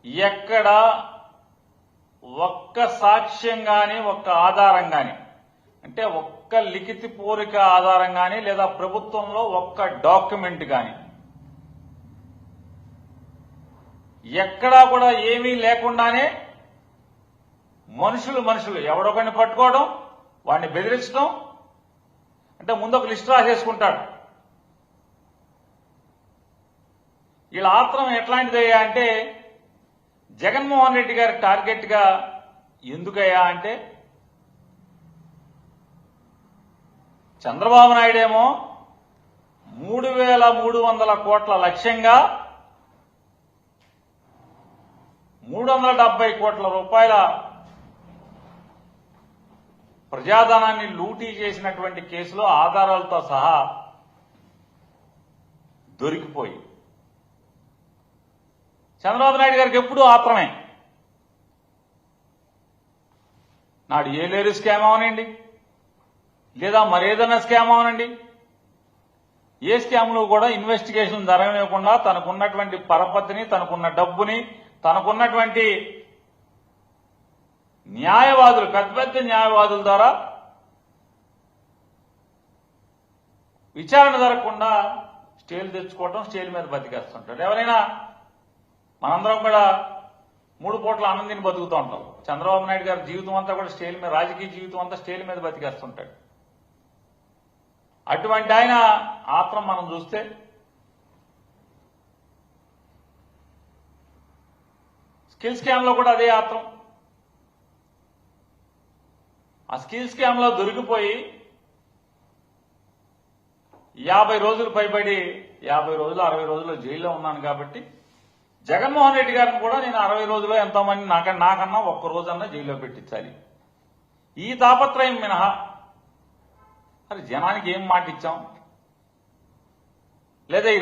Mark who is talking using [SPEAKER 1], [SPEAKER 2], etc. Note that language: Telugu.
[SPEAKER 1] ఎక్కడ ఒక్క సాక్ష్యం గాని ఒక్క ఆధారం గాని అంటే ఒక్క లిఖిత పూర్వక ఆధారం గాని లేదా ప్రభుత్వంలో ఒక్క డాక్యుమెంట్ గాని ఎక్కడా కూడా ఏమీ లేకుండానే మనుషులు ఎవడొకరిని పట్టుకోవడం వాడిని బెదిరించడం అంటే ముందు ఒక లిస్ట్ రాసేసుకుంటాడు. వీళ్ళ ఆత్రం ఎట్లాంటిదయ్యా అంటే జగన్మోహన్ రెడ్డి గారి టార్గెట్ గా ఎందుకయ్యా అంటే చంద్రబాబు నాయుడు ఏమో 3,300 కోట్ల లక్ష్యంగా 370 కోట్ల రూపాయల ప్రజాధనాన్ని లూటీ చేసినటువంటి కేసులో ఆధారాలతో సహా దొరికిపోయి చంద్రబాబు నాయుడు గారికి ఎప్పుడూ ఆత్రమే. నాడు ఏలేరు స్కామ్ అవనండి లేదా మరేదైనా స్కామ్ అవనండి ఏ స్కామ్లో కూడా ఇన్వెస్టిగేషన్ జరగనివ్వకుండా తనకున్నటువంటి పరపతిని తనకున్న డబ్బుని తనకున్నటువంటి న్యాయవాదులు పెద్ద న్యాయవాదుల ద్వారా విచారణ జరగకుండా స్టేలు తెచ్చుకోవటం స్టేల్ మీద బతికేస్తుంటాడు. ఎవరైనా మనందరం కూడా 3 పూట్ల ఆనందిని బతుకుతూ ఉంటాం. చంద్రబాబు నాయుడు గారి జీవితం అంతా కూడా స్టేల్ మీద రాజకీయ జీవితం అంతా స్టేల్ మీద బతికేస్తుంటాడు. అటువంటి ఆయన ఆత్రం మనం చూస్తే స్కిల్ స్కామ్ లో కూడా అదే ఆత్రం. ఆ స్కిల్ స్కామ్ లో దొరికిపోయి 50 రోజులు పైబడి 50 రోజులు 60 రోజులు జైల్లో ఉన్నాను కాబట్టి జగన్మోహన్ రెడ్డి గారిని కూడా నేను 60 రోజుల్లో ఎంతోమంది నాకన్నా ఒక్క రోజన్నా జైల్లో పెట్టించాలి. ఈ తాపత్రయం మినహా మరి జనానికి ఏం మాట ఇచ్చాం లేదా ఈ